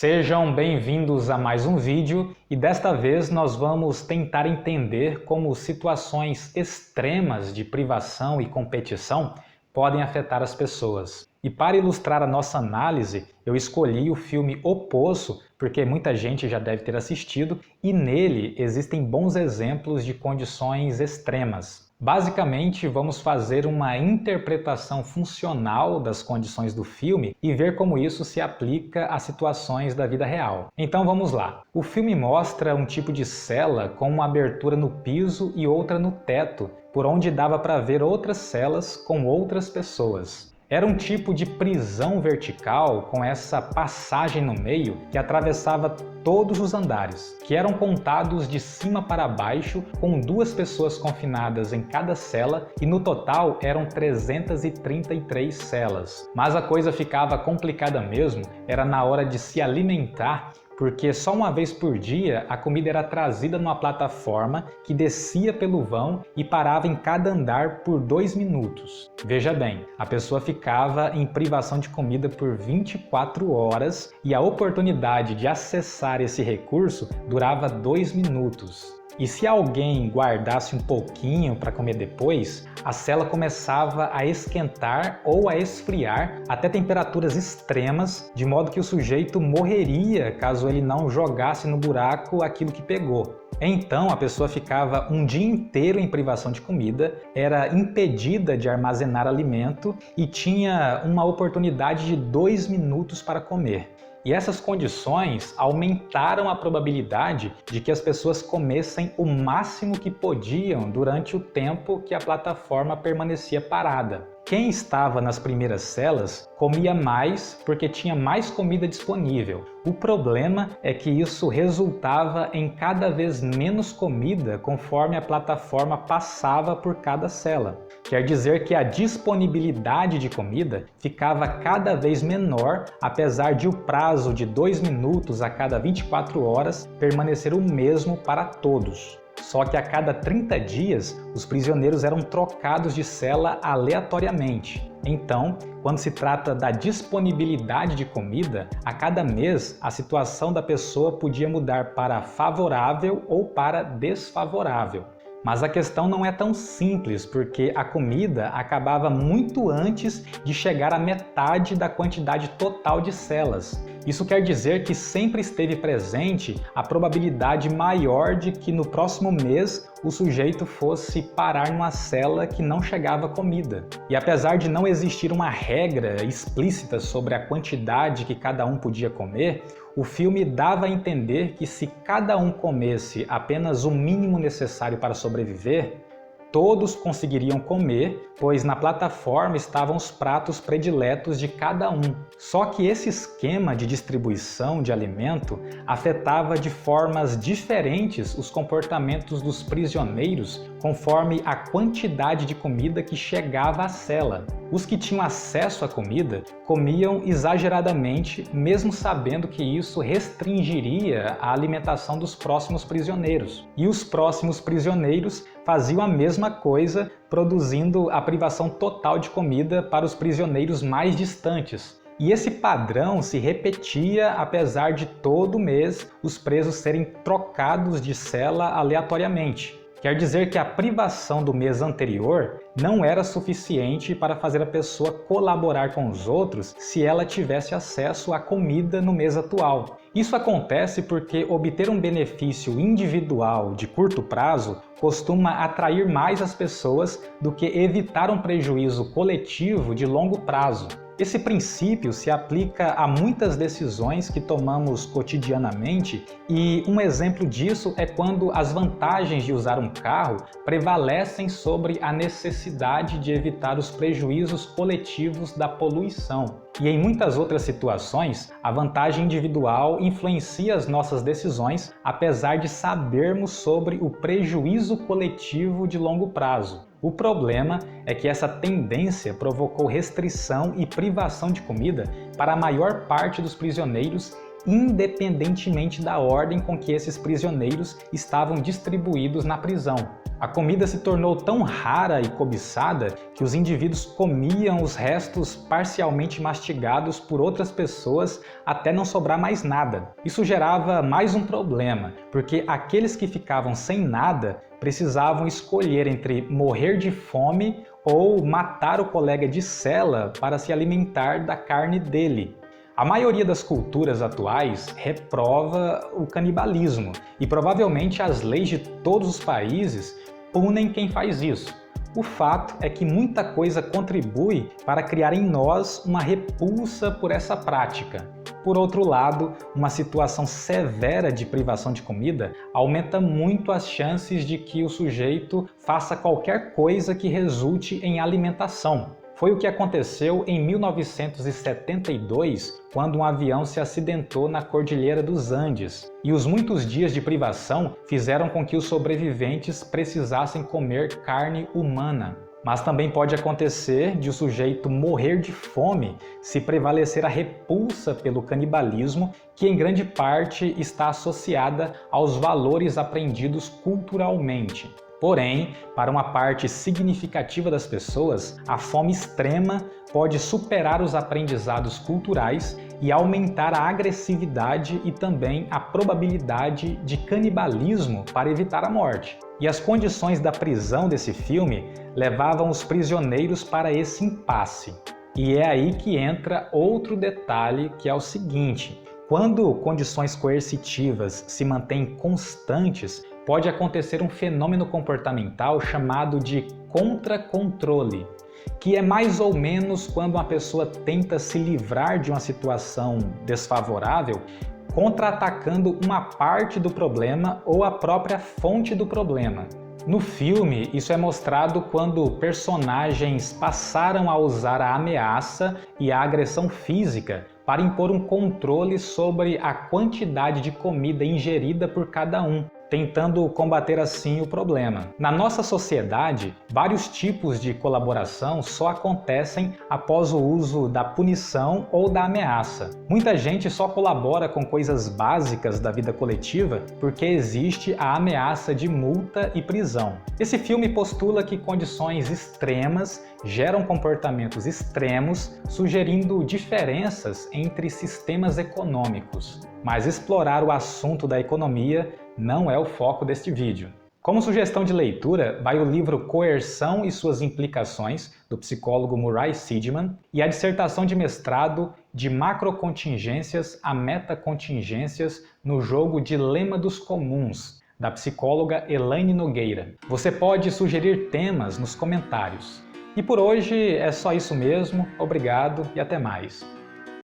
Sejam bem-vindos a mais um vídeo e desta vez nós vamos tentar entender como situações extremas de privação e competição podem afetar as pessoas. E para ilustrar a nossa análise, eu escolhi o filme O Poço, porque muita gente já deve ter assistido, e nele existem bons exemplos de condições extremas. Basicamente, vamos fazer uma interpretação funcional das condições do filme e ver como isso se aplica a situações da vida real. Então vamos lá. O filme mostra um tipo de cela com uma abertura no piso e outra no teto, por onde dava para ver outras celas com outras pessoas. Era um tipo de prisão vertical com essa passagem no meio que atravessava todos os andares, que eram contados de cima para baixo, com 2 pessoas confinadas em cada cela, e no total eram 333 celas. Mas a coisa ficava complicada mesmo, era na hora de se alimentar, porque só uma vez por dia a comida era trazida numa plataforma que descia pelo vão e parava em cada andar por 2 minutos. Veja bem, a pessoa ficava em privação de comida por 24 horas e a oportunidade de acessar esse recurso durava 2 minutos. E se alguém guardasse um pouquinho para comer depois, a cela começava a esquentar ou a esfriar até temperaturas extremas, de modo que o sujeito morreria caso ele não jogasse no buraco aquilo que pegou. Então a pessoa ficava um dia inteiro em privação de comida, era impedida de armazenar alimento e tinha uma oportunidade de 2 minutos para comer. E essas condições aumentaram a probabilidade de que as pessoas comessem o máximo que podiam durante o tempo que a plataforma permanecia parada. Quem estava nas primeiras celas comia mais porque tinha mais comida disponível. O problema é que isso resultava em cada vez menos comida conforme a plataforma passava por cada cela. Quer dizer que a disponibilidade de comida ficava cada vez menor, apesar de o prazo de 2 minutos a cada 24 horas permanecer o mesmo para todos. Só que a cada 30 dias, os prisioneiros eram trocados de cela aleatoriamente. Então, quando se trata da disponibilidade de comida, a cada mês a situação da pessoa podia mudar para favorável ou para desfavorável. Mas a questão não é tão simples, porque a comida acabava muito antes de chegar à metade da quantidade total de celas. Isso quer dizer que sempre esteve presente a probabilidade maior de que no próximo mês o sujeito fosse parar numa cela que não chegava comida. E apesar de não existir uma regra explícita sobre a quantidade que cada um podia comer, o filme dava a entender que se cada um comesse apenas o mínimo necessário para sobreviver, todos conseguiriam comer, pois na plataforma estavam os pratos prediletos de cada um. Só que esse esquema de distribuição de alimento afetava de formas diferentes os comportamentos dos prisioneiros conforme a quantidade de comida que chegava à cela. Os que tinham acesso à comida comiam exageradamente, mesmo sabendo que isso restringiria a alimentação dos próximos prisioneiros. E os próximos prisioneiros faziam a mesma coisa, produzindo a privação total de comida para os prisioneiros mais distantes. E esse padrão se repetia apesar de todo mês os presos serem trocados de cela aleatoriamente. Quer dizer que a privação do mês anterior não era suficiente para fazer a pessoa colaborar com os outros se ela tivesse acesso à comida no mês atual. Isso acontece porque obter um benefício individual de curto prazo costuma atrair mais as pessoas do que evitar um prejuízo coletivo de longo prazo. Esse princípio se aplica a muitas decisões que tomamos cotidianamente e um exemplo disso é quando as vantagens de usar um carro prevalecem sobre a necessidade de evitar os prejuízos coletivos da poluição. E em muitas outras situações, a vantagem individual influencia as nossas decisões, apesar de sabermos sobre o prejuízo coletivo de longo prazo. O problema é que essa tendência provocou restrição e privação de comida para a maior parte dos prisioneiros independentemente da ordem com que esses prisioneiros estavam distribuídos na prisão. A comida se tornou tão rara e cobiçada que os indivíduos comiam os restos parcialmente mastigados por outras pessoas até não sobrar mais nada. Isso gerava mais um problema, porque aqueles que ficavam sem nada precisavam escolher entre morrer de fome ou matar o colega de cela para se alimentar da carne dele. A maioria das culturas atuais reprova o canibalismo e provavelmente as leis de todos os países punem quem faz isso. O fato é que muita coisa contribui para criar em nós uma repulsa por essa prática. Por outro lado, uma situação severa de privação de comida aumenta muito as chances de que o sujeito faça qualquer coisa que resulte em alimentação. Foi o que aconteceu em 1972, quando um avião se acidentou na Cordilheira dos Andes, e os muitos dias de privação fizeram com que os sobreviventes precisassem comer carne humana. Mas também pode acontecer de o sujeito morrer de fome se prevalecer a repulsa pelo canibalismo, que em grande parte está associada aos valores aprendidos culturalmente. Porém, para uma parte significativa das pessoas, a fome extrema pode superar os aprendizados culturais e aumentar a agressividade e também a probabilidade de canibalismo para evitar a morte. E as condições da prisão desse filme levavam os prisioneiros para esse impasse. E é aí que entra outro detalhe, que é o seguinte: quando condições coercitivas se mantêm constantes, pode acontecer um fenômeno comportamental chamado de contra-controle, que é mais ou menos quando uma pessoa tenta se livrar de uma situação desfavorável, contra-atacando uma parte do problema ou a própria fonte do problema. No filme, isso é mostrado quando personagens passaram a usar a ameaça e a agressão física para impor um controle sobre a quantidade de comida ingerida por cada um, tentando combater assim o problema. Na nossa sociedade, vários tipos de colaboração só acontecem após o uso da punição ou da ameaça. Muita gente só colabora com coisas básicas da vida coletiva porque existe a ameaça de multa e prisão. Esse filme postula que condições extremas geram comportamentos extremos, sugerindo diferenças entre sistemas econômicos. Mas explorar o assunto da economia não é o foco deste vídeo. Como sugestão de leitura, vai o livro Coerção e suas implicações, do psicólogo Murray Sidman, e a dissertação de mestrado De macrocontingências a metacontingências no jogo Dilema dos Comuns, da psicóloga Elaine Nogueira. Você pode sugerir temas nos comentários. E por hoje é só isso mesmo, obrigado e até mais.